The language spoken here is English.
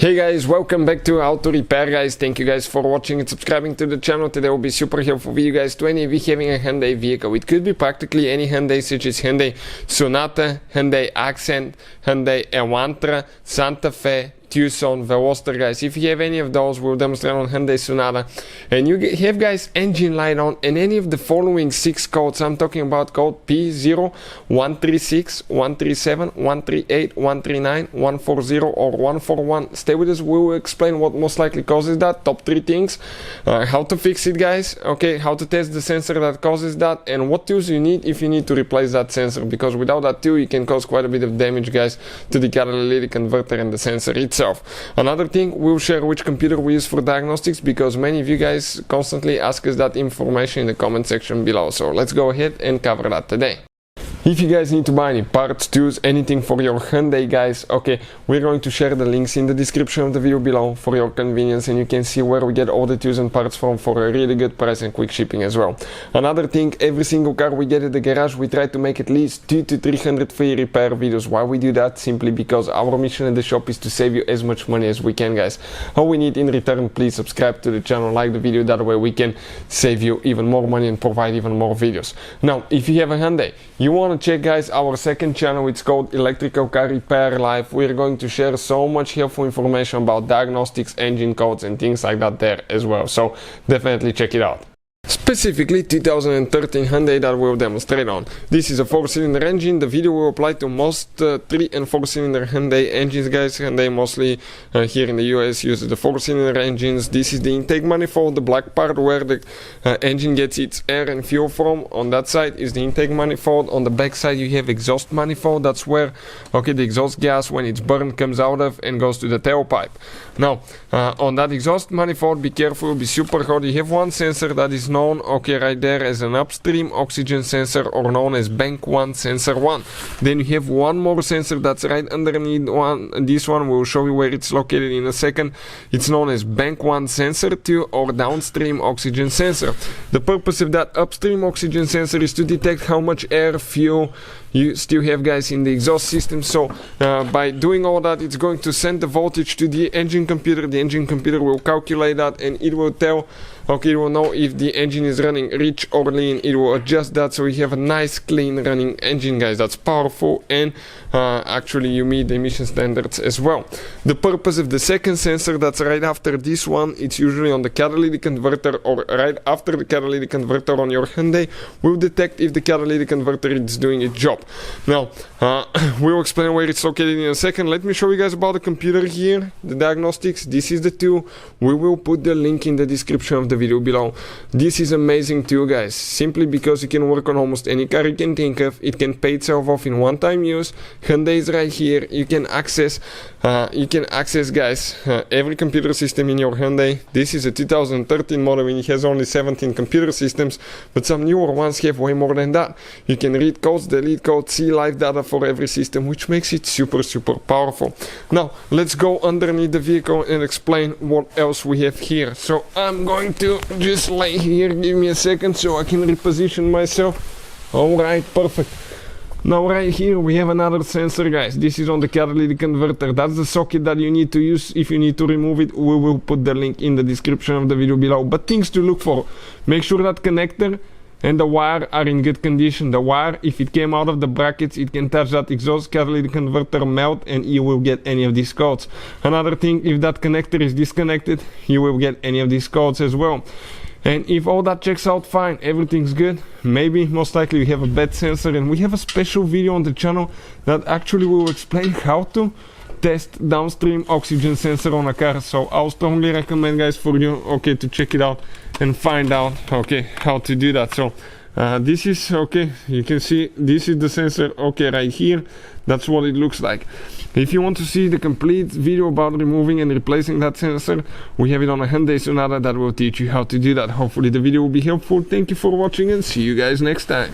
Hey guys, welcome back to How to Repair, guys. Thank you guys for watching and subscribing to the channel. Today will be super helpful for you guys to any of you having a Hyundai vehicle. It could be practically any Hyundai, such as Hyundai Sonata, Hyundai Accent, Hyundai Elantra, Santa Fe, Tucson Veloster, guys. If you have any of those, we'll demonstrate on Hyundai Sonata. And you have, guys, engine light on and any of the following 6 codes. I'm talking about code P0136 137 138 139 140 or 141. Stay with us, we will explain what most likely causes that, top 3 things, how to fix it, guys, okay, how to test the sensor that causes that, and what tools you need if you need to replace that sensor, because without that tool you can cause quite a bit of damage, guys, to the catalytic converter and the sensor itself. Another thing, we'll share which computer we use for diagnostics, because many of you guys constantly ask us that information in the comment section below. So let's go ahead and cover that today. If you guys need to buy any parts, tools, anything for your Hyundai, guys, okay, we're going to share the links in the description of the video below for your convenience, and you can see where we get all the tools and parts from for a really good price and quick shipping as well. Another thing, every single car we get at the garage, we try to make at least 200 to 300 free repair videos. Why we do that? Simply because our mission at the shop is to save you as much money as we can, guys. All we need in return, please subscribe to the channel, like the video, that way we can save you even more money and provide even more videos. Now, if you have a Hyundai, you want to check, guys, our second channel. It's called Electrical Car Repair Live. We're going to share so much helpful information about diagnostics, engine codes and things like that there as well, so definitely check it out. Specifically 2013 Hyundai that we'll demonstrate on. This is a 4-cylinder engine. The video will apply to most 3 and 4-cylinder Hyundai engines, guys. Hyundai mostly here in the US uses the 4-cylinder engines. This is the intake manifold, the black part where the engine gets its air and fuel from. On that side is the intake manifold. On the back side you have exhaust manifold. That's where, okay, the exhaust gas, when it's burned, comes out of and goes to the tailpipe. Now, on that exhaust manifold, be careful, be super hot. You have one sensor that is known, okay, right there, as an upstream oxygen sensor, or known as Bank 1 Sensor 1. Then you have one more sensor that's right underneath this one. We'll show you where it's located in a second. It's known as Bank 1 Sensor 2 or downstream oxygen sensor. The purpose of that upstream oxygen sensor is to detect how much air, fuel you still have, guys, in the exhaust system. So by doing all that, it's going to send the voltage to the engine computer. The engine computer will calculate that and it will tell, okay, it will know if the engine is running rich or lean. It will adjust that so we have a nice clean running engine, guys. That's powerful, and actually you meet the emission standards as well. The purpose of the second sensor that's right after this one, it's usually on the catalytic converter or right after the catalytic converter on your Hyundai, will detect if the catalytic converter is doing its job. Now, we'll explain where it's located in a second. Let me show you guys about the computer here, the diagnostics. This is the tool. We will put the link in the description of the video below. This is amazing tool, guys, simply because you can work on almost any car you can think of. It can pay itself off in one-time use. Hyundai is right here. You can access, guys, every computer system in your Hyundai. This is a 2013 model and it has only 17 computer systems, but some newer ones have way more than that. You can read codes, delete codes, see live data for every system, which makes it super powerful. Now let's go underneath the vehicle and explain what else we have here. So I'm going to just lay here, give me a second so I can reposition myself. Alright, perfect. Now right here we have another sensor, guys. This is on the catalytic converter. That's the socket that you need to use if you need to remove it. We will put the link in the description of the video below. But things to look for: make sure that connector and the wire are in good condition. The wire, if it came out of the brackets, it can touch that exhaust catalytic converter, melt, and you will get any of these codes. Another thing, if that connector is disconnected, you will get any of these codes as well. And if all that checks out fine, everything's good, maybe, most likely you have a bad sensor, and we have a special video on the channel that actually will explain how to test downstream oxygen sensor on a car. So I'll strongly recommend, guys, for you, okay, to check it out and find out, okay, how to do that. So this is, okay, you can see this is the sensor, okay, right here. That's what it looks like. If you want to see the complete video about removing and replacing that sensor, we have it on a Hyundai Sonata that will teach you how to do that. Hopefully the video will be helpful. Thank you for watching and see you guys next time.